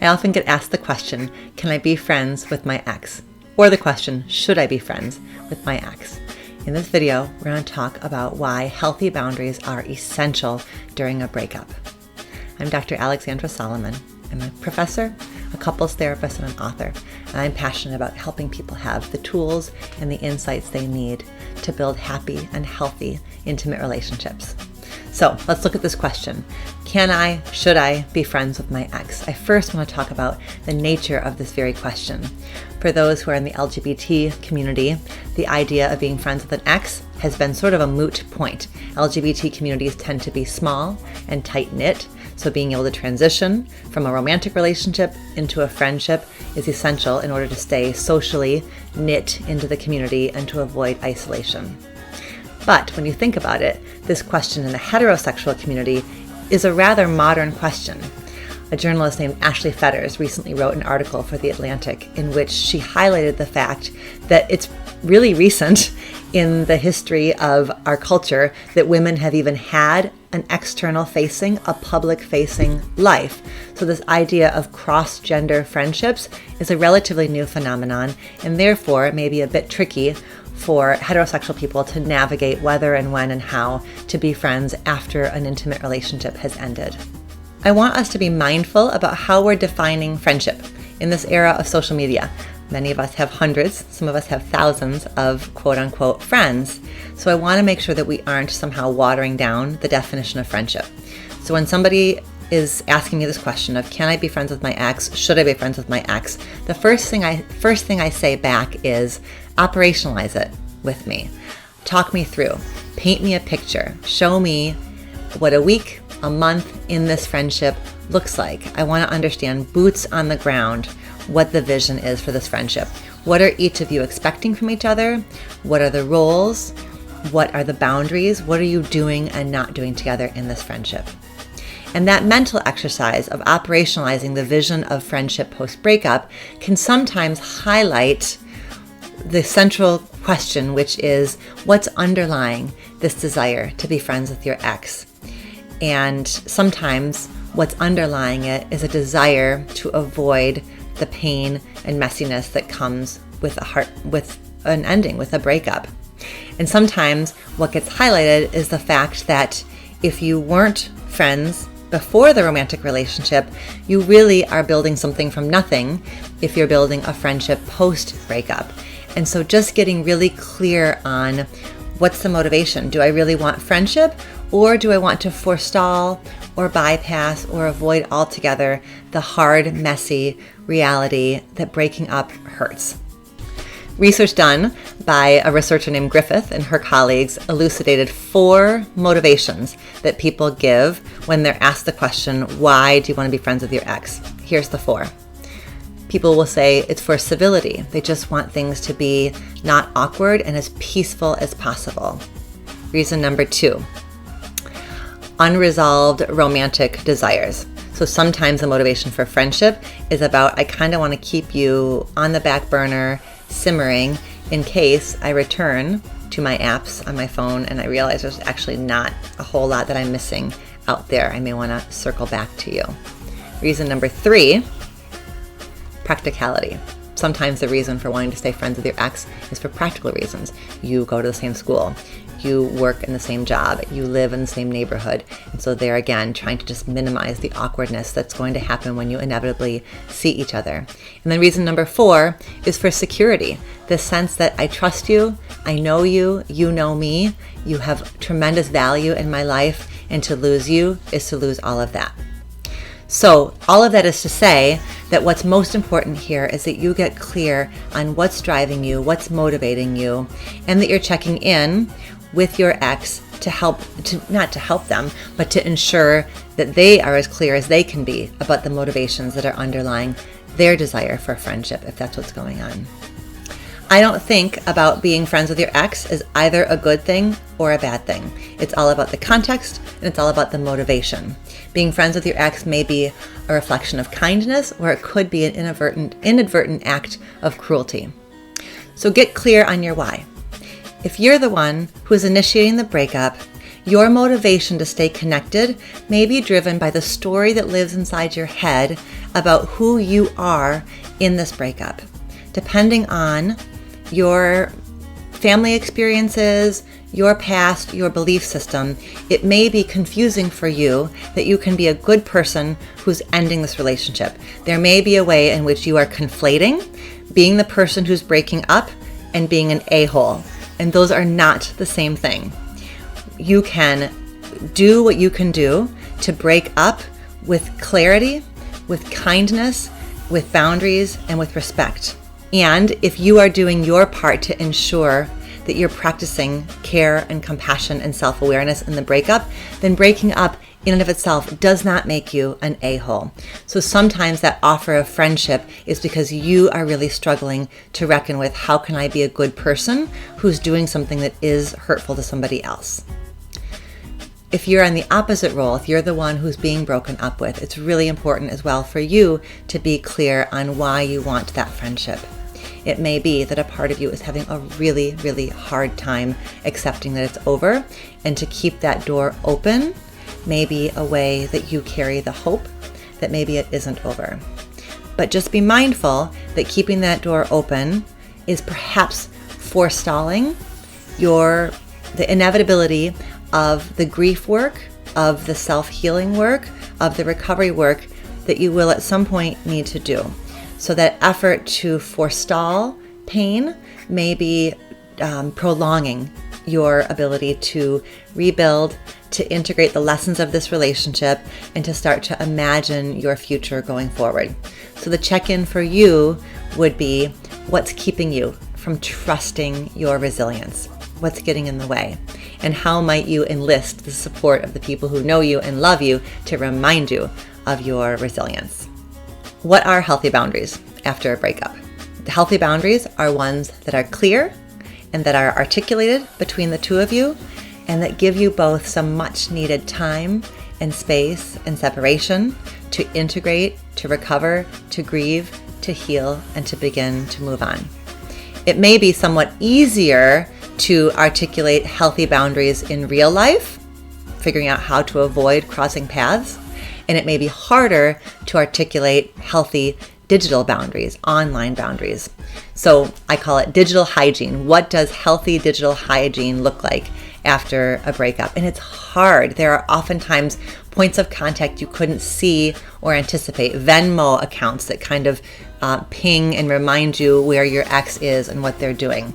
I often get asked the question, can I be friends with my ex? Or the question, should I be friends with my ex? In this video, we're going to talk about why healthy boundaries are essential during a breakup. I'm Dr. Alexandra Solomon. I'm a professor, a couples therapist, and an author, and I'm passionate about helping people have the tools and the insights they need to build happy and healthy, intimate relationships. So let's look at this question. Should I be friends with my ex? I first want to talk about the nature of this very question. For those who are in the LGBT community, the idea of being friends with an ex has been sort of a moot point. LGBT communities tend to be small and tight-knit, so being able to transition from a romantic relationship into a friendship is essential in order to stay socially knit into the community and to avoid isolation. But when you think about it, this question in the heterosexual community is a rather modern question. A journalist named Ashley Fetters recently wrote an article for The Atlantic in which she highlighted the fact that it's really recent in the history of our culture that women have even had an external facing, a public facing life. So this idea of cross-gender friendships is a relatively new phenomenon, and therefore it may be a bit tricky for heterosexual people to navigate whether and when and how to be friends after an intimate relationship has ended. I want us to be mindful about how we're defining friendship in this era of social media. Many of us have hundreds, some of us have thousands of quote-unquote friends. So I want to make sure that we aren't somehow watering down the definition of friendship. So when somebody is asking me this question of, can I be friends with my ex? Should I be friends with my ex? The first thing I say back is, operationalize it with me. Talk me through. Paint me a picture. Show me what a week, a month in this friendship looks like. I want to understand, boots on the ground, what the vision is for this friendship. What are each of you expecting from each other? What are the roles? What are the boundaries? What are you doing and not doing together in this friendship? And that mental exercise of operationalizing the vision of friendship post-breakup can sometimes highlight the central question, which is, what's underlying this desire to be friends with your ex? And sometimes what's underlying it is a desire to avoid the pain and messiness that comes with an ending, with a breakup. And sometimes what gets highlighted is the fact that if you weren't friends before the romantic relationship, you really are building something from nothing if you're building a friendship post-breakup. And so just getting really clear on, what's the motivation? Do I really want friendship, or do I want to forestall or bypass or avoid altogether the hard, messy reality that breaking up hurts? Research done by a researcher named Griffith and her colleagues elucidated 4 motivations that people give when they're asked the question, why do you want to be friends with your ex? Here's the 4. People will say it's for civility. They just want things to be not awkward and as peaceful as possible. Reason number 2, unresolved romantic desires. So sometimes the motivation for friendship is about, I kind of want to keep you on the back burner, simmering, in case I return to my apps on my phone and I realize there's actually not a whole lot that I'm missing out there. I may want to circle back to you. Reason number 3, practicality. Sometimes the reason for wanting to stay friends with your ex is for practical reasons. You go to the same school, you work in the same job, you live in the same neighborhood. And so there again, trying to just minimize the awkwardness that's going to happen when you inevitably see each other. And then reason number 4 is for security. The sense that I trust you, I know you, you know me, you have tremendous value in my life, and to lose you is to lose all of that. So all of that is to say that what's most important here is that you get clear on what's driving you, what's motivating you, and that you're checking in with your ex not to help them, but to ensure that they are as clear as they can be about the motivations that are underlying their desire for friendship, if that's what's going on. I don't think about being friends with your ex as either a good thing or a bad thing. It's all about the context, and it's all about the motivation. Being friends with your ex may be a reflection of kindness, or it could be an inadvertent act of cruelty. So get clear on your why. If you're the one who is initiating the breakup, Your motivation to stay connected may be driven by the story that lives inside your head about who you are in this breakup. Depending on your family experiences, your past, your belief system, it may be confusing for you that you can be a good person who's ending this relationship. There may be a way in which you are conflating being the person who's breaking up and being an a-hole, and those are not the same thing. You can do what you can do to break up with clarity, with kindness, with boundaries, and with respect. And if you are doing your part to ensure that you're practicing care and compassion and self-awareness in the breakup, then breaking up in and of itself does not make you an a-hole. So sometimes that offer of friendship is because you are really struggling to reckon with, how can I be a good person who's doing something that is hurtful to somebody else? If you're in the opposite role, if you're the one who's being broken up with, it's really important as well for you to be clear on why you want that friendship. It may be that a part of you is having a really, really hard time accepting that it's over, and to keep that door open may be a way that you carry the hope that maybe it isn't over. But just be mindful that keeping that door open is perhaps forestalling the inevitability of the grief work, of the self-healing work, of the recovery work that you will at some point need to do. So that effort to forestall pain may be prolonging your ability to rebuild, to integrate the lessons of this relationship, and to start to imagine your future going forward. So the check-in for you would be, what's keeping you from trusting your resilience? What's getting in the way? And how might you enlist the support of the people who know you and love you to remind you of your resilience? What are healthy boundaries after a breakup? The healthy boundaries are ones that are clear and that are articulated between the two of you, and that give you both some much needed time and space and separation to integrate, to recover, to grieve, to heal, and to begin to move on. It may be somewhat easier to articulate healthy boundaries in real life, figuring out how to avoid crossing paths, and it may be harder to articulate healthy digital boundaries, online boundaries. So I call it digital hygiene. What does healthy digital hygiene look like after a breakup? And it's hard. There are oftentimes points of contact you couldn't see or anticipate, Venmo accounts that kind of ping and remind you where your ex is and what they're doing.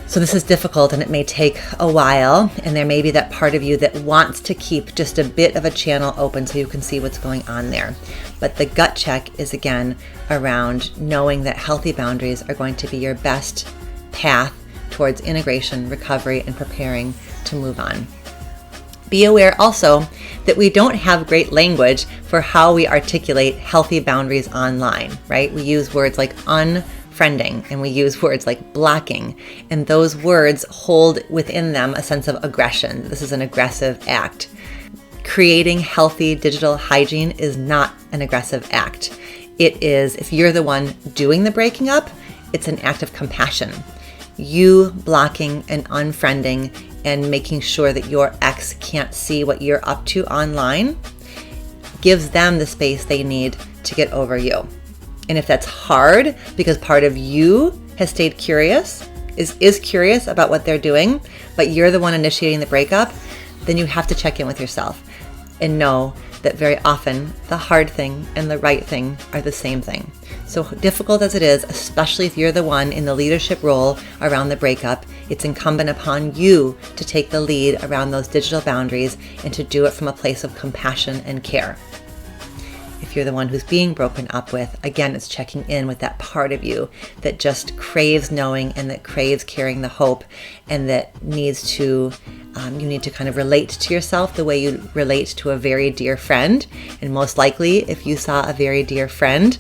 So this is difficult, and it may take a while, and there may be that part of you that wants to keep just a bit of a channel open so you can see what's going on there. But the gut check is, again, around knowing that healthy boundaries are going to be your best path towards integration, recovery, and preparing to move on. Be aware also that we don't have great language for how we articulate healthy boundaries online, right? We use words like unfriending, and we use words like blocking, and those words hold within them a sense of aggression. This is an aggressive act. Creating healthy digital hygiene is not an aggressive act. It is, if you're the one doing the breaking up, it's an act of compassion. You blocking and unfriending and making sure that your ex can't see what you're up to online gives them the space they need to get over you. And if that's hard because part of you has stayed curious, is curious about what they're doing, but you're the one initiating the breakup, then you have to check in with yourself and know that very often the hard thing and the right thing are the same thing. So difficult as it is, especially if you're the one in the leadership role around the breakup, it's incumbent upon you to take the lead around those digital boundaries and to do it from a place of compassion and care. If you're the one who's being broken up with, again, it's checking in with that part of you that just craves knowing and that craves carrying the hope, and that needs to, you need to kind of relate to yourself the way you relate to a very dear friend. And most likely, if you saw a very dear friend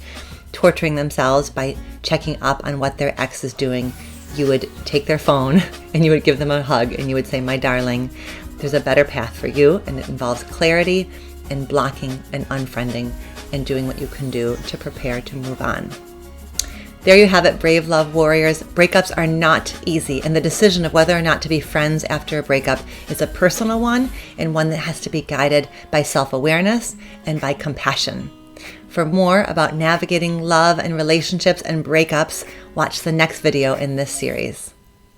torturing themselves by checking up on what their ex is doing, you would take their phone and you would give them a hug and you would say, "My darling, there's a better path for you," and it involves clarity and blocking and unfriending and doing what you can do to prepare to move on. There you have it, brave love warriors. Breakups are not easy, and the decision of whether or not to be friends after a breakup is a personal one and one that has to be guided by self-awareness and by compassion. For more about navigating love and relationships and breakups, watch the next video in this series.